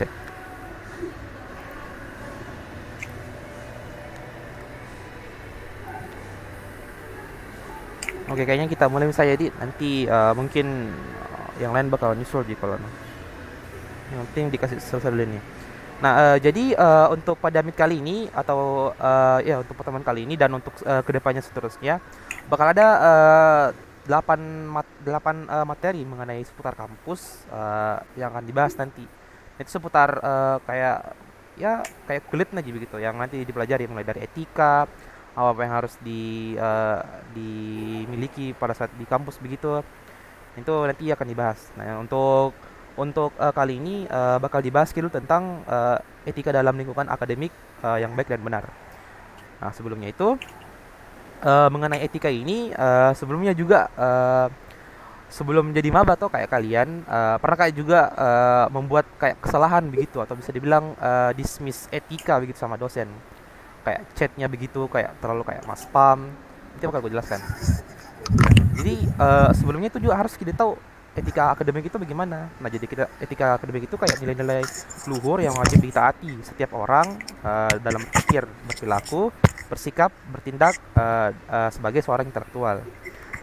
cek. Oke, kayaknya kita mulai saya edit. Nanti mungkin yang lain bakal nyusul di kalau yang penting dikasih selesai dulu nih. Nah, jadi untuk pada meet kali ini atau ya untuk pertemuan kali ini dan untuk kedepannya seterusnya bakal ada 8 materi mengenai seputar kampus yang akan dibahas nanti. Itu seputar kayak ya kayak kulit aja begitu yang nanti dipelajari mulai dari etika, apa yang harus dimiliki pada saat di kampus begitu. Itu nanti akan dibahas. Nah, untuk kali ini bakal dibahas dulu tentang etika dalam lingkungan akademik yang baik dan benar. Nah, sebelumnya itu mengenai etika ini sebelumnya juga sebelum jadi maba atau kayak kalian pernah kayak juga membuat kayak kesalahan begitu atau bisa dibilang dismiss etika begitu sama dosen. Kayak chatnya begitu kayak terlalu kayak mas spam. Itu bakal gue jelaskan. Jadi sebelumnya itu juga harus kita tahu etika akademik itu bagaimana. Nah, jadi kita etika akademik itu kayak nilai-nilai luhur yang wajib ditaati setiap orang dalam berpikir, berperilaku, bersikap, bertindak sebagai seorang intelektual.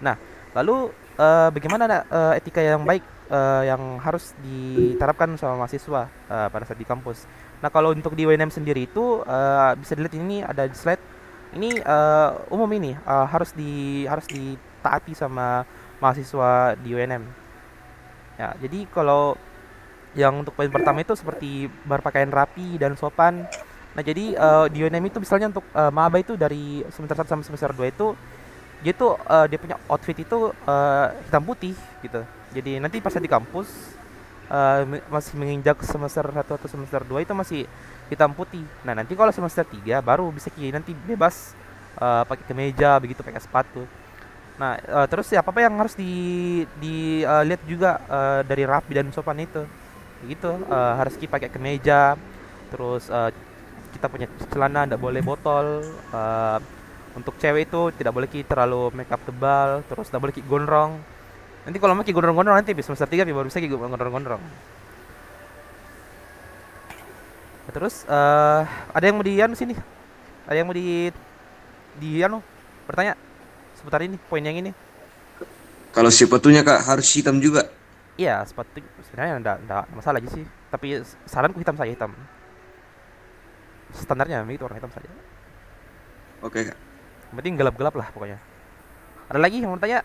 Nah, lalu bagaimana etika yang baik yang harus diterapkan sama mahasiswa pada saat di kampus. Nah, kalau untuk di UNM sendiri itu bisa dilihat ini ada di slide. Ini umum ini harus ditaati sama mahasiswa di UNM. Ya, jadi kalau yang untuk poin pertama itu seperti berpakaian rapi dan sopan. Nah, jadi di UNM itu misalnya untuk maba itu dari semester 1 sampai semester 2 itu dia tuh dia punya outfit itu hitam putih gitu. Jadi nanti pas di kampus masih menginjak semester 1 atau semester 2 itu masih hitam putih. Nah, nanti kalau semester 3 baru bisa nanti bebas pakai kemeja begitu, pakai sepatu. Nah, terus ya apa yang harus dilihat juga dari rapi dan sopan itu. Begitu, harus pakai kemeja, terus kita punya celana tidak boleh botol. Untuk cewek itu tidak boleh terlalu make up tebal, terus tidak boleh gondrong. Nanti kalau mau gondrong-gondrong nanti semester 3 baru bisa gondrong-gondrong. Nah, terus ada yang mau sini? Ada yang mau di bertanya seputar ini, poin yang ini? Kalau sepatunya Kak harus hitam juga. Iya, sepatu sebenarnya enggak masalah aja sih. Tapi saranku hitam saja, hitam. Standarnya begitu, orang hitam saja. Oke Kak. Yang penting gelap-gelap lah pokoknya. Ada lagi yang mau tanya?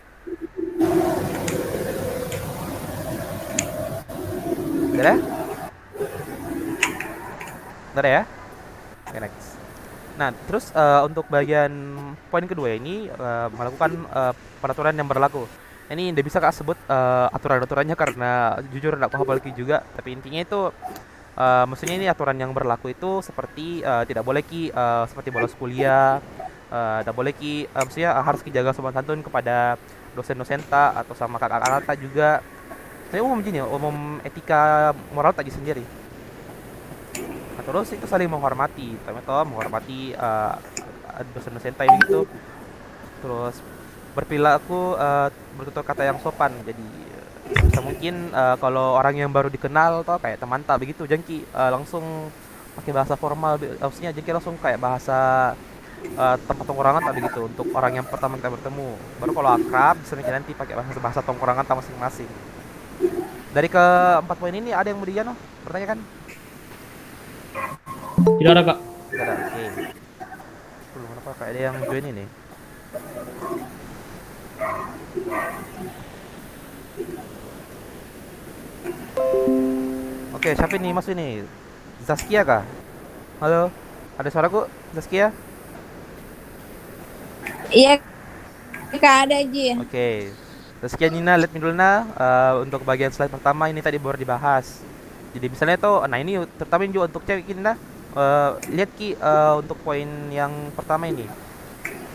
Udah ya? Udah ya? Oke, next. Nah, terus untuk bagian poin kedua ini melakukan peraturan yang berlaku. Ini tidak bisa kak sebut aturan-aturannya karena jujur tidak paham lagi juga. Tapi intinya itu maksudnya ini aturan yang berlaku itu seperti tidak boleh seperti bolos kuliah, tidak boleh maksudnya harus jaga sopan santun kepada dosen-dosen tak atau sama kakak-kakak tak juga. Saya umum gini, umum etika moral tadi sendiri. Nah, terus itu saling menghormati, menghormati dosen-dosen tai gitu. Terus berperilaku bertutur kata yang sopan. Jadi bisa mungkin kalau orang yang baru dikenal toh kayak teman tak begitu, jengki langsung pakai bahasa formal, maksudnya jengki langsung kayak bahasa tempat tongkrongan tak begitu untuk orang yang pertama kita bertemu. Baru kalau akrab bisa mungkin nanti pakai bahasa bahasa tongkrongan tak masing-masing. Dari keempat poin ini ada yang mau bertanya kan? Tidak ada, Kak. Tidak ada. Oke. Belum kenapa kayak ada yang join ini. Oke, siapa ini masuk ini? Zaskia kah? Halo, ada suaraku? Zaskia? Iya, Kak, ada Ji. Oke. Zaskia Nina, let me dulu untuk bagian slide pertama ini tadi baru dibahas. Jadi misalnya tuh, nah ini terutama juga untuk cewek ini lihat untuk poin yang pertama ini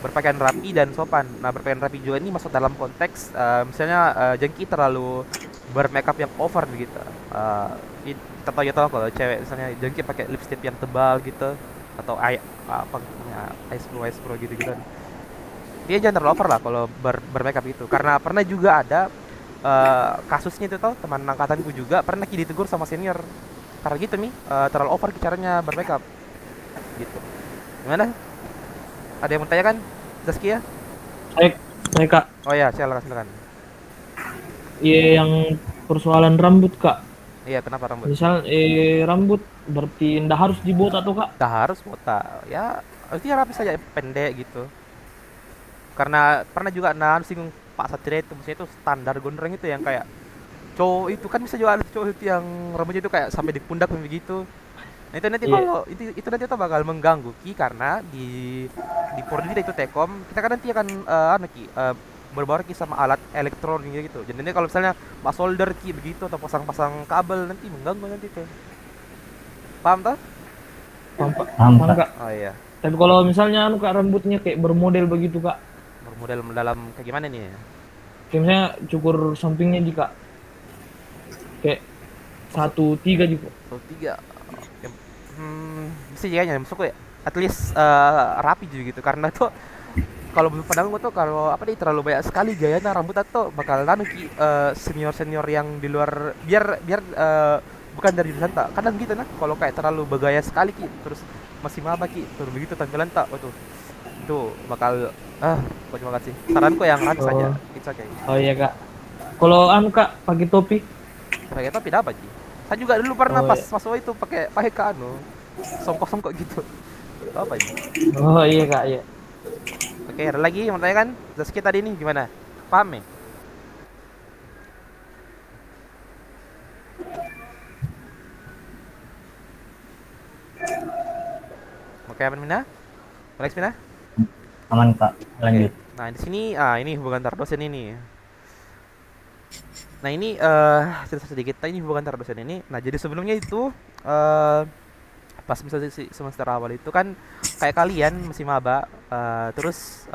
berpakaian rapi dan sopan. Nah, berpakaian rapi juga ini masuk dalam konteks misalnya jengki terlalu bermakeup yang over begitu. Kita tahu ya tahu kalau cewek misalnya jengki pakai lipstick yang tebal gitu atau apa namanya eyes pro gitu gitu. Dia jangan terlalu over lah kalau bermakeup gitu. Karena pernah juga ada kasusnya itu tau teman angkatanku juga pernah ditegur sama senior karena gitu nih terlalu over caranya berbackup gitu. Gimana? Ada yang mau tanya kan, Zaskia? Saya, saya Kak, Oh ya, silakan silakan. iya yang persoalan rambut Kak. Iya, kenapa rambut? Misal rambut berarti ndak harus dibotak tuh Kak. Dah harus botak ya, artinya rapi saja pendek gitu. Karena pernah juga singgung Pak Satria itu, maksudnya itu standar gondrong itu yang kayak cowok itu kan, bisa juga ada cowok itu yang rambutnya itu kayak sampai di pundak begitu. Nah itu nanti Iya. kalau itu nanti tuh bakal mengganggu Ki, karena di Pordi itu Tekom kita kan nanti akan anu Ki, berbaur Ki sama alat elektronik gitu. Jadi nanti kalau misalnya pas solder Ki begitu atau pasang-pasang kabel nanti mengganggu nanti tuh. Paham tuh? Paham Pak? Paham, Paham Kak. Kak. Oh iya. Tapi kalau misalnya anu Kak rambutnya kayak bermodel begitu Kak. Bermodel dalam kayak gimana nih? Kayak misalnya cukur sampingnya di Kak. Kayak 1-3 gitu. Satu tiga. Ya, bisa jadinya masuk ya. At least rapi juga gitu, karena tuh kalau menurut pandangan gue tuh kalau apa nih terlalu banyak sekali gayanya rambut tuh bakal Ki, senior senior yang di luar, biar biar bukan dari jurusan tak kadang gitu nah, kalau kayak terlalu bergaya sekali Ki terus masih maba Ki terus begitu tampilan tak, waduh itu bakal terima kasih saranku yang rapi saja, Oh. it's okay. Oh iya Kak. Kalau anu Kak pakai topi. Pakai topi dapat Ki, saya juga dulu pernah Oh, pas iya. masuk itu pakai ke anu songkok-songkok gitu apa ini. Oh iya Kak, iya. Oke, ada lagi yang mau tanya kan? Zaski tadi nih gimana? Paham ya? Oke, aman Mina? Alex Mina? Aman, Kak. Lanjut. Nah, di sini ini hubungan antar dosen ini. Nah, ini cerita sedikit ini hubungan antar dosen ini. Nah, jadi sebelumnya itu pas misalnya semester awal itu kan kayak kalian masih maba, terus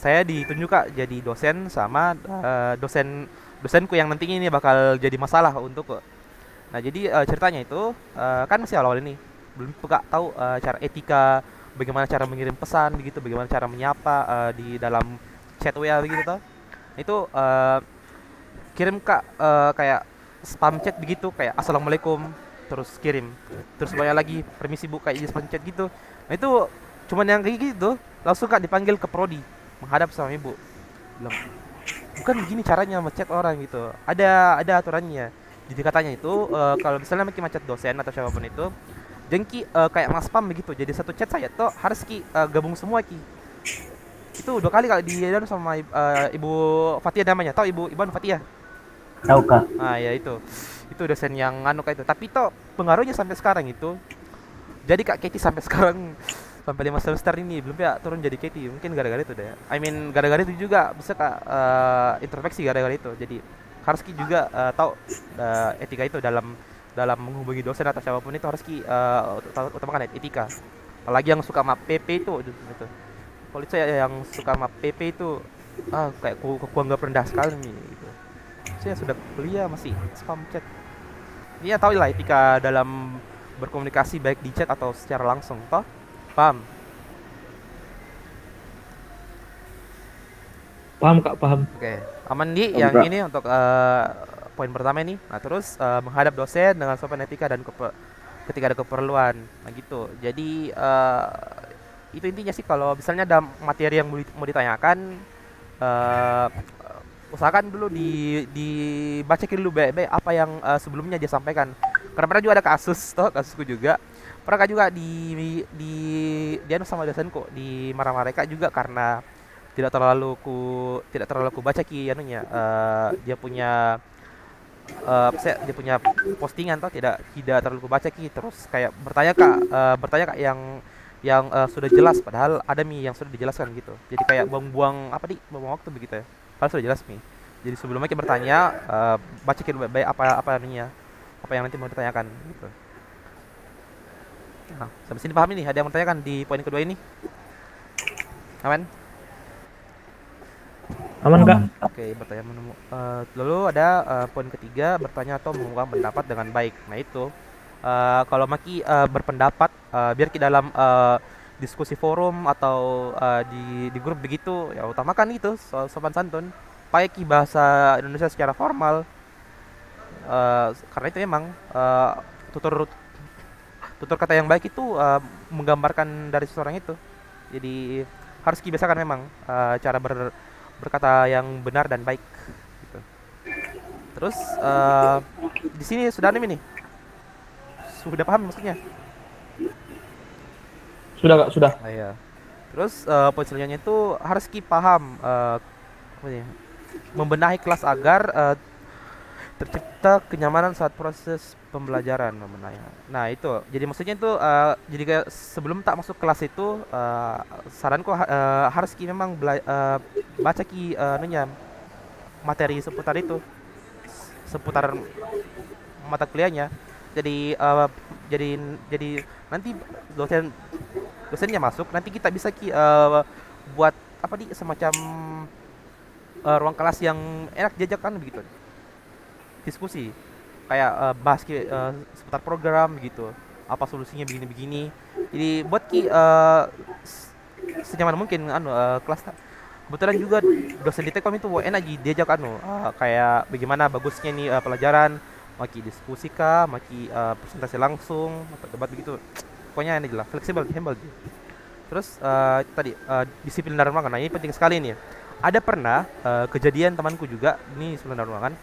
saya ditunjuk Kak jadi dosen sama dosenku yang nantinya ini bakal jadi masalah untuk. Nah, jadi ceritanya itu kan masih awal-awal ini. Belum Kak tahu cara etika, bagaimana cara mengirim pesan begitu, bagaimana cara menyapa di dalam chat WA begitu toh. Itu kirim Kak kayak spam chat begitu, kayak assalamualaikum terus kirim. Terus banyak lagi permisi Bu kayak di spam chat gitu. Nah, itu cuman yang kayak gitu langsung Kak dipanggil ke prodi menghadap sama ibu. Bilang, bukan begini caranya ngechat orang gitu. Ada aturannya. Jadi katanya itu kalau misalnya Maki macet dosen atau siapapun itu, jengki kayak nge-spam begitu. Jadi satu chat saya tuh harus Ki gabung semua Ki. Itu 2 kali kalau di sama Ibu Fatia namanya. Tahu Ibu Fatia? Tahu, Kak. Ah ya itu. Itu dosen yang anu kayak itu. Tapi toh pengaruhnya sampai sekarang itu. Jadi Kak Katie sampai sekarang sampai 5 semester ini belum ya turun jadi Katie. Mungkin gara-gara itu deh. I mean gara-gara itu juga bisa Kak introspeksi gara-gara itu. Jadi harus Ki juga tahu etika itu dalam menghubungi dosen atau siapapun itu harus Ki utamakan etika. Apalagi yang suka sama PP itu gitu. Kalau saya yang suka sama PP itu kayak ku anggap rendah sekali nih gitu. Saya sudah kuliah masih spam chat. Dia tahu lah etika dalam berkomunikasi baik di chat atau secara langsung, toh? Paham? Paham Kak, paham. Oke, aman di Paham, yang Kak. ini untuk poin pertama ini. Nah, terus menghadap dosen dengan sopan etika dan ketika ada keperluan. Nah, gitu. Jadi itu intinya sih, kalau misalnya ada materi yang mau ditanyakan, eh, usahakan dulu dibacakin dulu baik-baik apa yang sebelumnya dia sampaikan. Karena pernah juga ada kasus toh, kasusku juga. Pernah juga dia sama dosenku di marah-marah Kak juga karena tidak terlalu ku baca Ki anunya, dia punya dia punya postingan toh, tidak terlalu ku baca Ki, terus kayak bertanya Kak yang sudah jelas, padahal ada yang sudah dijelaskan gitu. Jadi kayak buang-buang buang waktu begitu ya. Padahal sudah jelas Jadi sebelumnya kita bertanya, bacakin baik-baik apa anunya, apa yang nanti mau ditanyakan gitu. Nah, sampai sini paham ini? Ada yang mau ditanyakan di poin kedua ini? Aman? Aman Kak. Aman, Kak. Oke, bertanya lalu ada poin ketiga, bertanya atau mengungkapkan pendapat dengan baik. Nah itu kalau Maki berpendapat, biar kita dalam diskusi forum atau di grup begitu, ya utamakan itu sopan santun, pakai Ki bahasa Indonesia secara formal. karena itu emang tutur tutur kata yang baik itu menggambarkan dari seseorang itu. Jadi harus dibiasakan memang cara berkata yang benar dan baik gitu. Terus di sini sudah nih nih. Sudah paham maksudnya? Sudah Kak, sudah. Oh, iya. Terus poin selanjutnya itu harus paham apa ya, membenahi kelas agar tercipta kenyamanan saat proses pembelajaran namanya. Nah itu, jadi maksudnya itu jadi kayak sebelum tak masuk kelas itu saranku harus memang baca anunya, materi seputar itu, seputar mata kuliahnya. Jadi jadi nanti dosen dosennya masuk, nanti kita bisa buat apa di semacam ruang kelas yang enak diajarkan begitu, diskusi kayak bahas seputar program gitu, apa solusinya begini-begini. Jadi buat senyaman mungkin kelas kebetulan juga dosen di Tekom itu enak diajak kayak bagaimana bagusnya nih pelajaran, maki diskusi kah, maki presentasi langsung atau debat begitu. Pokoknya ini lah fleksibel, humble. Terus tadi disiplin dalam ruangan. Nah, ini penting sekali nih. Ada pernah kejadian temanku juga, ini disiplin dalam ruangan.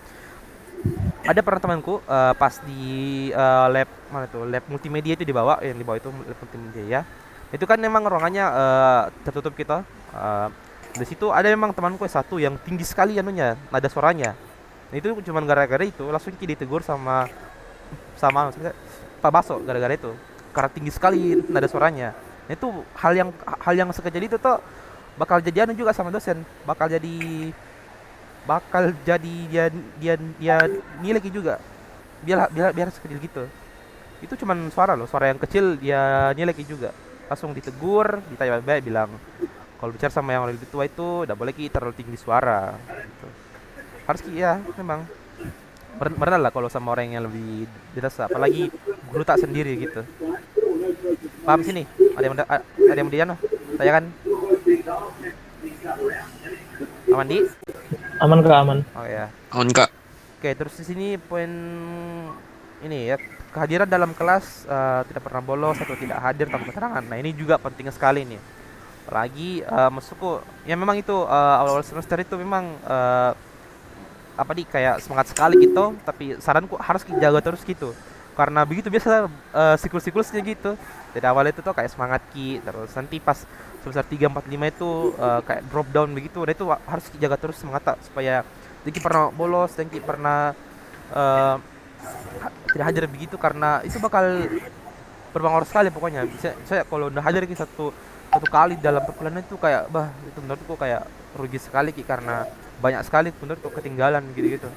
Ada pernah temanku pas di lab mana tuh, lab multimedia itu dibawa, yang dibawa itu lab multimedia ya. Itu kan memang ruangannya tertutup kita. Di situ ada memang temanku satu yang tinggi sekali anunya, nada suaranya. Nah, itu cuma gara-gara itu langsung ditegur sama maksudnya Pak Baso gara-gara itu. Karena tinggi sekali nada suaranya. Nah, itu hal yang sekejap itu tuh bakal jadi anu juga sama dosen, bakal jadi dia nilai juga. Biar sekecil gitu. Itu cuman suara loh, suara yang kecil dia nilai juga. Langsung ditegur, ditanya baik bilang kalau bicara sama yang lebih tua itu udah boleh terlalu tinggi suara gitu. Harus ya memang benar lah kalau sama orang yang lebih dewasa, apalagi guru tak sendiri gitu. Paham sini? Ada yang Dian? Saya kan aman di? Aman Kak, aman. Oh ya. On kak. Oke, terus di sini poin ini ya, kehadiran dalam kelas, tidak pernah bolos atau tidak hadir tanpa keterangan. Nah, ini juga penting sekali nih. Apalagi masukku ya memang itu awal semester itu memang apa di kayak semangat sekali gitu, tapi saranku harus dijaga terus gitu. Karena begitu biasa siklus-siklusnya gitu. Dari awal itu tuh kayak semangat terus nanti pas semester 3 4 5 itu kayak drop down begitu. Dan itu harus dijaga terus semangat supaya tidak pernah bolos dan tidak pernah tidak hadir begitu, karena itu bakal berpengaruh sekali pokoknya. Saya kalau udah hadir satu kali dalam perkuliahan itu kayak itu menurutku kayak rugi sekali karena banyak sekali menurutku ketinggalan gitu-gitu.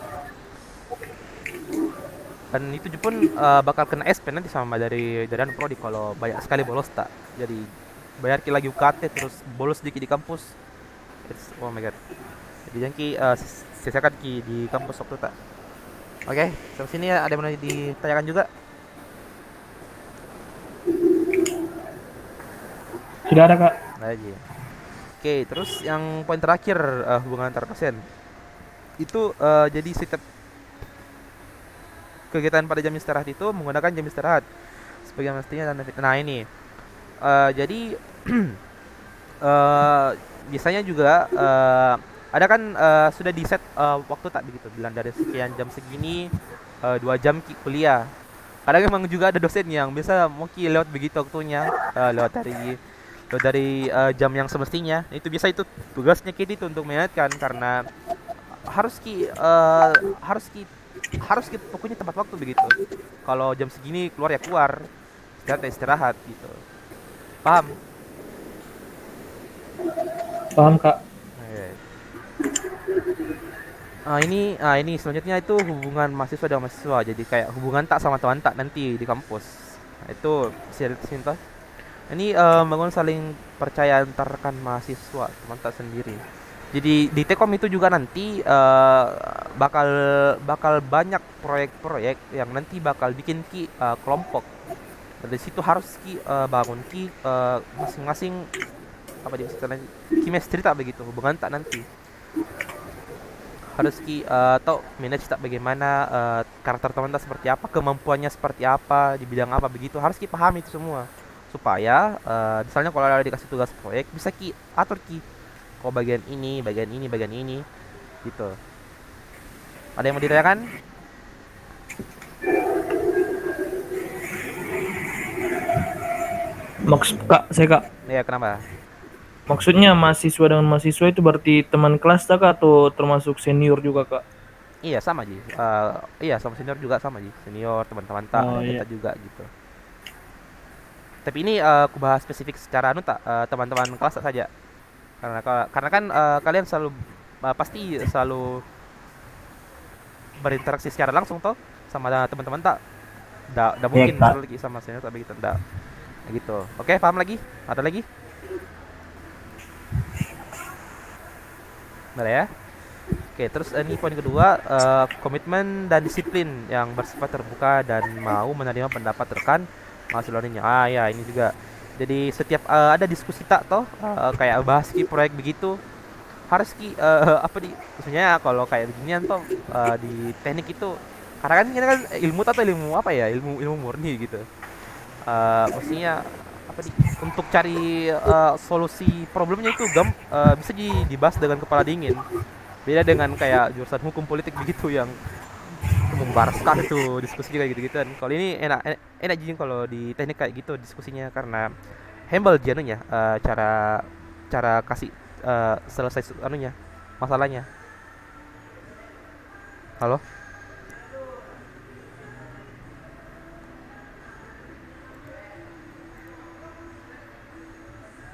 Dan itu pun bakal kena SP nanti sama dari prodi kalau banyak sekali bolos tak. Jadi bayar lagi UKT terus bolos dikit di kampus. Oh my god. Jadi jangan sisakan di kampus waktu tak. Oke, sampai sini ada yang mau ditanyakan juga? Sudah ada Kak. Aja. Oke, terus yang poin terakhir hubungan antar dosen. Itu jadi setiap kegiatan pada jam istirahat itu menggunakan jam istirahat sebagai mestinya dan nah ini jadi biasanya juga ada kan sudah di set waktu tak begitu, bilang dari sekian jam segini 2 jam kuliah. Kadang memang juga ada dosen yang bisa mungkin lewat begitu waktunya, lewat dari jam yang semestinya. Itu bisa itu tugasnya itu untuk mengingatkan, karena harus pokoknya tepat waktu begitu. Kalau jam segini keluar ya keluar, istirahat gitu. Paham? Paham Kak. Ini selanjutnya itu hubungan mahasiswa dengan mahasiswa. Jadi kayak hubungan tak sama teman tak nanti di kampus. Nah, itu simple. Ini bangun saling percaya antar rekan mahasiswa, teman tak sendiri. Jadi di Tekom itu juga nanti bakal banyak proyek-proyek yang nanti bakal bikin kelompok. Dari situ harus bangun masing-masing apa dia istilahnya chemistry tak begitu, hubungan tak nanti harus tahu manage tak bagaimana karakter teman tak seperti apa, kemampuannya seperti apa di bidang apa begitu, harus kita pahami itu semua supaya misalnya kalau ada dikasih tugas proyek bisa ki atur ki, kok bagian ini, bagian ini, bagian ini gitu. Ada yang mau ditanyakan? Kak, Ya, kenapa? maksudnya mahasiswa dengan mahasiswa itu berarti teman kelas tak kak, atau termasuk senior juga kak? Iya sama Ji. Iya sama senior juga sama Ji. Senior teman-teman tak Oh ada kita iya. juga gitu. Tapi ini aku bahas spesifik secara anu tak teman-teman kelas tak saja. Karena kan kalian selalu pasti selalu berinteraksi secara langsung toh sama teman-teman tak. Nggak Iya mungkin kak. lagi sama senior tak begitu ndak. Gitu. Oke, paham lagi? Ada lagi? Benar ya? Oke, terus ini poin kedua, komitmen dan disiplin yang bersifat terbuka dan mau menerima pendapat rekan mahasiswa lainnya. Ah ya, ini juga. Jadi setiap ada diskusi tak toh, kayak bahas ki proyek begitu, harus ki apa di, maksudnya kalau kayak beginian toh di teknik itu, karena kan kita kan ilmu atau ilmu apa ya, ilmu ilmu murni gitu. Maksudnya apa di, untuk cari solusi problemnya itu bisa dibahas dengan kepala dingin. Beda dengan kayak jurusan hukum politik begitu yang membara sekali tuh diskusi kayak gitu-gituan. Kalau ini enak jadi kalau di teknik kayak gitu diskusinya karena humble anunya cara cara kasih selesai anunya masalahnya. Halo?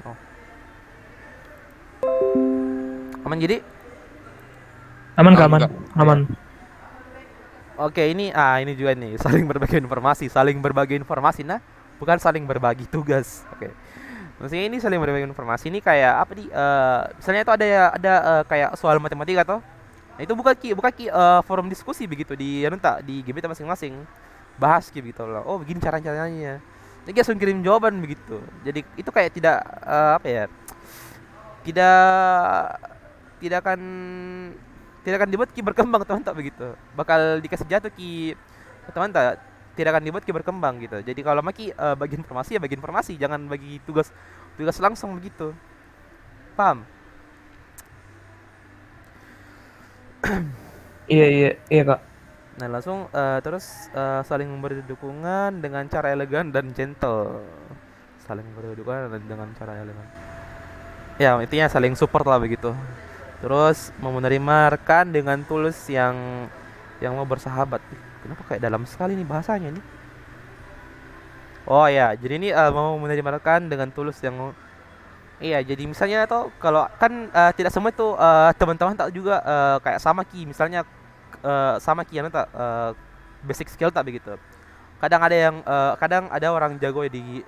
Oh. Aman jadi? Aman kak, Aman, aman, Kak. aman. Oke, ini juga nih saling berbagi informasi nah, bukan saling berbagi tugas. Oke. Maksudnya ini saling berbagi informasi ini kayak apa di misalnya itu ada kayak soal matematika toh. Nah, itu bukan ki forum diskusi begitu di anu tak di GBT masing-masing. Bahas ki gitu loh. Oh, begini cara-caranya. Jadi langsung kirim jawaban begitu. Jadi itu kayak tidak apa ya? Tidak tidak akan tidak akan dibuat ki berkembang teman tak begitu. Bakal dikasih jatuh ki teman tak tidak akan dibuat ki berkembang gitu. Jadi kalau maki bagi informasi ya bagi informasi, jangan bagi tugas tugas langsung begitu. Paham? Iya, iya, iya kak. Nah, langsung terus saling memberi dukungan dengan cara elegan dan gentle. Saling memberi dukungan dengan cara elegan. Ya, intinya saling support lah begitu. Terus mau menerima rekan dengan tulus yang mau bersahabat. Ih, kenapa kayak dalam sekali nih bahasanya nih? Oh ya, jadi ini mau menerima rekan dengan tulus yang iya, jadi misalnya atau kalau kan tidak semua itu teman-teman tak juga kayak sama ki, misalnya sama ki anu tak basic skill tak begitu. Kadang ada orang jago di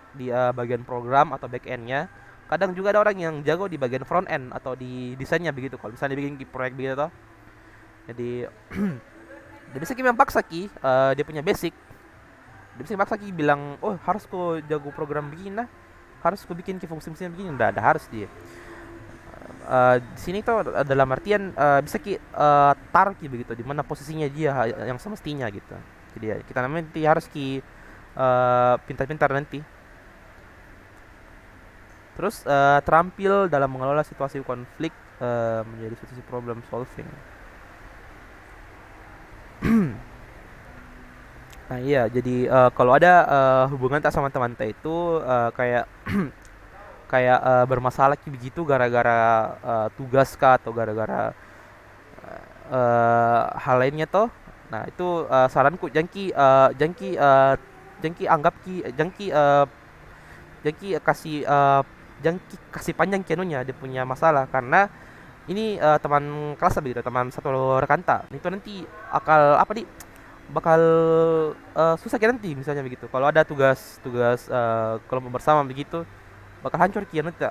bagian program atau back endnya. Kadang juga ada orang yang jago di bagian front end atau di desainnya begitu. Kalau misalnya bikin proyek begitu toh. Jadi dia bisa ki memang paksa ki dia punya basic. Dia bisa paksa ki bilang, "Oh, harus kau jago program begini nah. Harus kau bikin ki fungsi-fungsi begini." Udah ada harus dia. Di sini tuh dalam artian bisa ki taruh ki begitu di mana posisinya dia yang semestinya gitu. Jadi ya, kita nanti harus ki pintar-pintar nanti. Terus terampil dalam mengelola situasi konflik menjadi situasi problem solving. Nah iya, jadi kalau ada hubungan tak sama teman tak itu kayak kayak bermasalah begitu gara-gara tugas kah atau gara-gara hal lainnya toh. Nah itu saranku jangki anggap ki jangki kasih jangki kasih panjang kianunya dia punya masalah karena ini teman kelas begitu, teman satu rekan tak itu nanti akal apa di bakal susah kayak nanti misalnya begitu kalau ada tugas kelompok bersama begitu bakal hancur kian nanti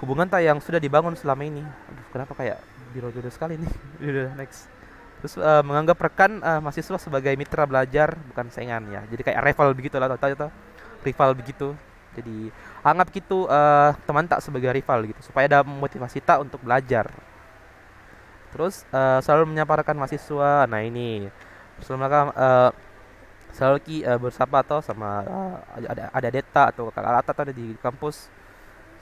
hubungan tak yang sudah dibangun selama ini. Aduh, kenapa kayak biro-biro sekali nih. Udah next. Terus menganggap rekan mahasiswa sebagai mitra belajar bukan saingan ya. Jadi kayak rival begitu lah, tahu rival begitu. Jadi anggap gitu teman tak sebagai rival gitu supaya ada motivasi tak untuk belajar. Terus selalu menyamarkan mahasiswa. Nah ini selalu mereka selalu bersapa atau sama ada Deta atau kakak Atat ada di kampus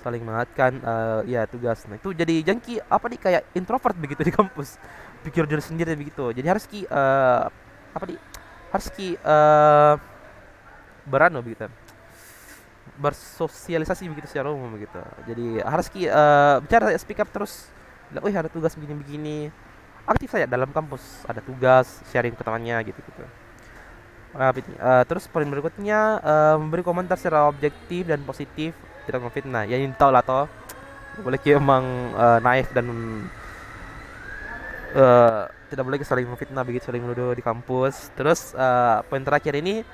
saling mengingatkan ya tugas. Nah itu jadi jangki apa nih kayak introvert begitu di kampus, pikir diri sendiri begitu. Jadi harus apa nih harus beranu begitu, bersosialisasi begitu secara umum begitu. Jadi harus bicara speak up terus. Bilang, wih ada tugas begini-begini. Aktif saja dalam kampus, ada tugas, sharing ke temannya gitu-gitu. Terus poin berikutnya memberi komentar secara objektif dan positif, tidak memfitnah. Ya ini tau lah toh. Tidak boleh emang naif dan tidak boleh saling memfitnah begitu, saling menuduh di kampus. Terus poin terakhir ini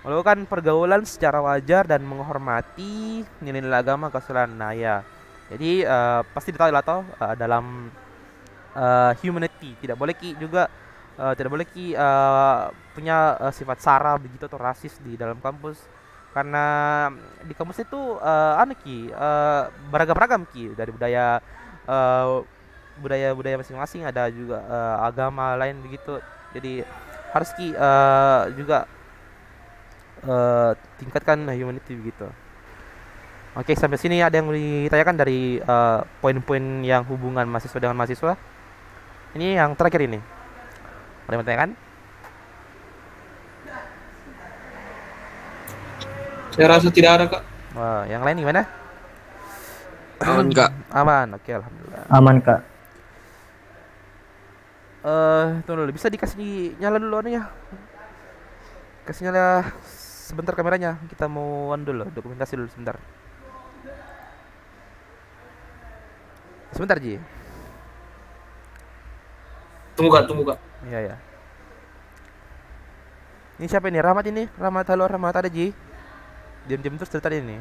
melakukan pergaulan secara wajar dan menghormati nilai-nilai agama kesulitan. Nah ya, jadi pasti ditahu lah toh dalam humanity tidak boleh juga tidak boleh punya sifat sara begitu atau rasis di dalam kampus karena di kampus itu beragam-ragam dari budaya masing-masing, ada juga agama lain begitu. Jadi harus juga tingkatkan humanity begitu. Oke, sampai sini ada yang ditanyakan dari poin-poin yang hubungan mahasiswa dengan mahasiswa. Ini yang terakhir ini. Ada yang bertanyakan? Saya rasa tidak ada, Kak. Wah, yang lain gimana? Aman kak. Aman, oke, alhamdulillah. Aman kak. Tunggu dulu, bisa dikasih nyala dulu nih ya. Kasih nyala sebentar kameranya. Kita mau dulu, dokumentasi dulu sebentar. Sebentar, Ji. Tunggu, Kak. Iya, ya. Ini siapa ini? Rahmat ini? Rahmat, halo Rahmat, ada Ji. Diam-diam terus cerita ini.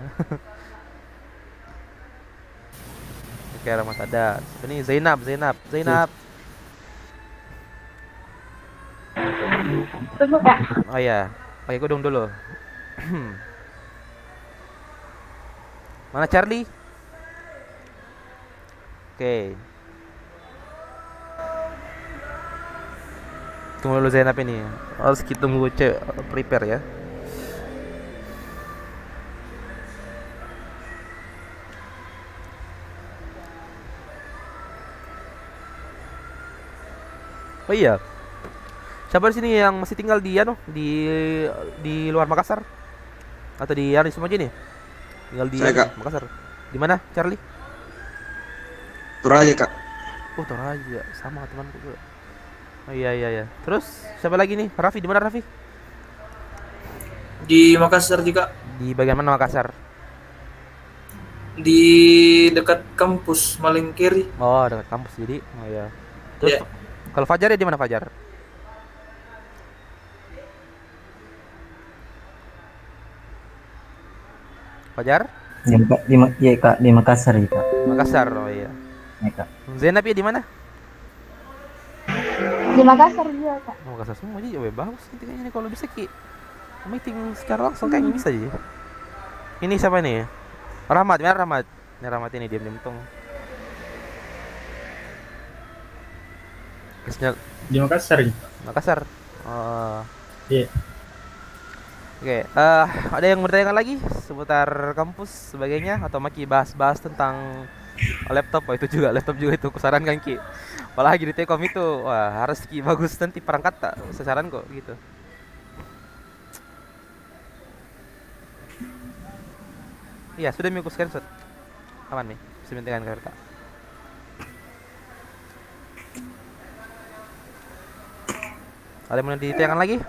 Oke, Rahmat ada. Ini Zainab. Tunggu Kak. Oh ya, pakai kudung dulu. Mana Charlie? Oke. Tunggu dulu Zainab ini. Harus kita tunggu prepare ya. Oh iya. Siapa di sini yang masih tinggal di luar Makassar? Atau di semua aja nih? Tinggal di Saya, Kak. Makassar. Di mana, Charlie? Toraja kak. Oh, Toraja, sama temanku juga. Oh iya. Terus siapa lagi nih? Raffi, di mana Raffi? Di Makassar juga, Di bagian mana Makassar? di dekat kampus Malingkiri. Oh, dekat kampus jadi. Oh iya. Terus Iya. kalau Fajar ya di mana Fajar? Fajar? Iya kak, di Makassar ya kak. Makassar. Oh iya. Ya, kak. Zainab ya di mana? Di Makassar juga Kak. Oh, Makassar semua aja. Ya bagus nih kayaknya nih kalau bisa meeting secara langsung kayak bisa aja. Ini siapa nih? Rahmat, mana Rahmat? Ini Rahmat ini diam-diam tung. Kesnya Di Makassar gitu. Makassar. Oh. Iya. Oke, ada yang bertanya lagi seputar kampus sebagainya atau Maki bahas-bahas tentang laptop? Oh, itu juga laptop juga itu kusarankan Ki. Apalagi di Telkom itu, wah harus Ki bagus nanti perangkat tak sasaran kok gitu. Iya, sudah Mi aku screenshot. Aman Mi, bisa mintakan ke Kak. Ada yang mau ditanyakan lagi?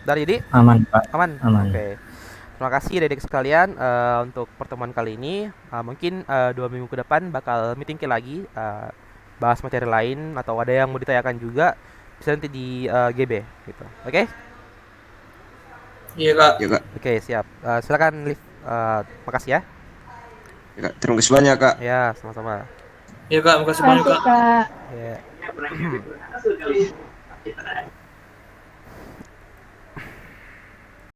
Dari jadi Aman kak. aman. Aman. Oke. Terima kasih adik sekalian untuk pertemuan kali ini. Mungkin 2 minggu ke depan bakal meeting lagi, bahas materi lain atau ada yang mau ditanyakan juga bisa nanti di GB gitu. Oke? Iya, Kak. Ya kak. Oke, siap. Silakan Liv. Makasih ya. Ya, kak. Terima kasih banyak kak. Ya, sama-sama. Iya, Kak. Makasih banyak, Kasih Kak. Kak. Ya.